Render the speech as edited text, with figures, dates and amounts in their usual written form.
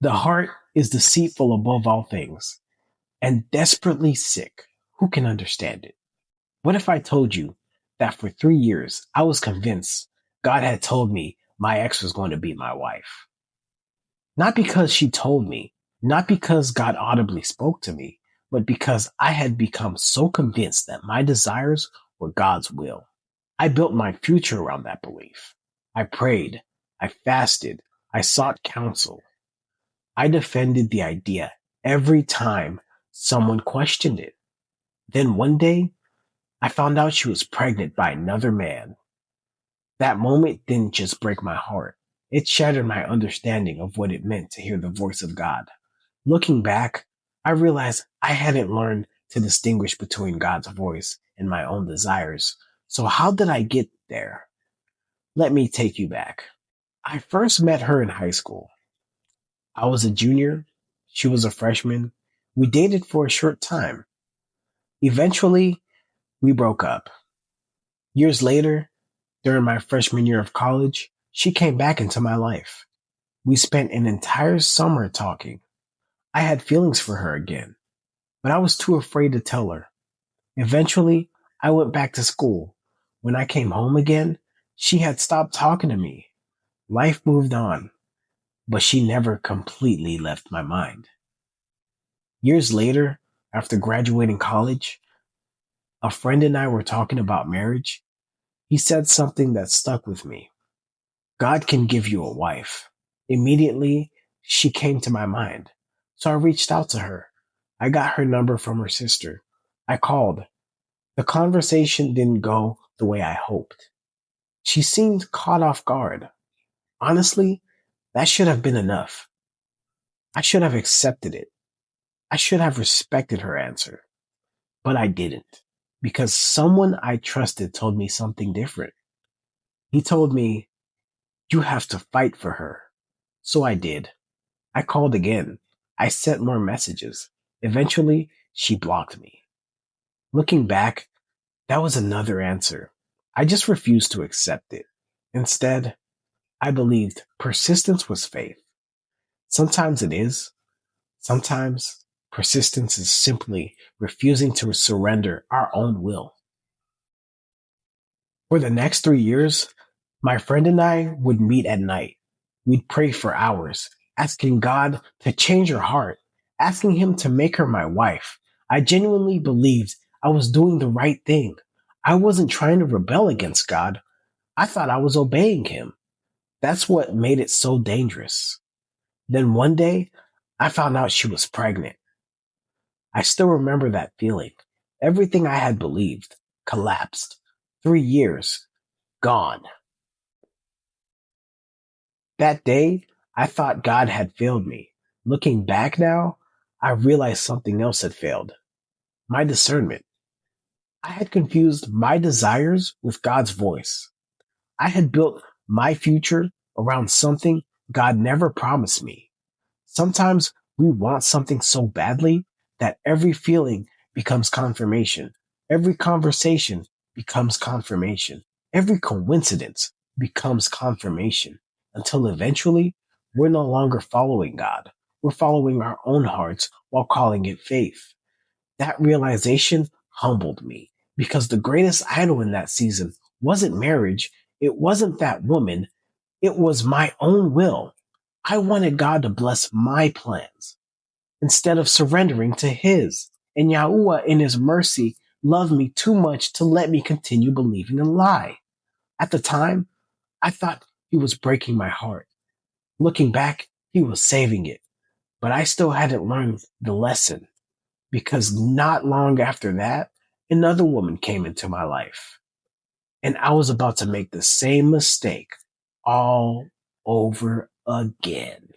The heart is deceitful above all things and desperately sick. Who can understand it? What if I told you that for 3 years I was convinced God had told me my ex was going to be my wife? Not because she told me, not because God audibly spoke to me, but because I had become so convinced that my desires were God's will. I built my future around that belief. I prayed, I fasted, I sought counsel. I defended the idea every time someone questioned it. Then one day, I found out she was pregnant by another man. That moment didn't just break my heart. It shattered my understanding of what it meant to hear the voice of God. Looking back, I realized I hadn't learned to distinguish between God's voice and my own desires. So how did I get there? Let me take you back. I first met her in high school. I was a junior. She was a freshman. We dated for a short time. Eventually, we broke up. Years later, during my freshman year of college, she came back into my life. We spent an entire summer talking. I had feelings for her again, but I was too afraid to tell her. Eventually, I went back to school. When I came home again, she had stopped talking to me. Life moved on, but she never completely left my mind. Years later, after graduating college, a friend and I were talking about marriage. He said something that stuck with me. God can give you a wife. Immediately, she came to my mind. So I reached out to her. I got her number from her sister. I called. The conversation didn't go the way I hoped. She seemed caught off guard. Honestly, that should have been enough. I should have accepted it. I should have respected her answer. But I didn't. Because someone I trusted told me something different. He told me, you have to fight for her. So I did. I called again. I sent more messages. Eventually, she blocked me. Looking back, that was another answer. I just refused to accept it. Instead, I believed persistence was faith. Sometimes it is. Sometimes persistence is simply refusing to surrender our own will. For the next 3 years, my friend and I would meet at night. We'd pray for hours, asking God to change her heart, asking Him to make her my wife. I genuinely believed I was doing the right thing. I wasn't trying to rebel against God. I thought I was obeying Him. That's what made it so dangerous. Then one day, I found out she was pregnant. I still remember that feeling. Everything I had believed collapsed. 3 years gone. That day, I thought God had failed me. Looking back now, I realized something else had failed. My discernment. I had confused my desires with God's voice. I had built my future around something God never promised me. Sometimes we want something so badly that every feeling becomes confirmation. Every conversation becomes confirmation. Every coincidence becomes confirmation until eventually we're no longer following God. We're following our own hearts while calling it faith. That realization humbled me because the greatest idol in that season wasn't marriage. It wasn't that woman. It was my own will. I wanted God to bless my plans instead of surrendering to His. And Yahuwah, in His mercy, loved me too much to let me continue believing a lie. At the time, I thought He was breaking my heart. Looking back, He was saving it. But I still hadn't learned the lesson because not long after that, another woman came into my life. And I was about to make the same mistake all over again.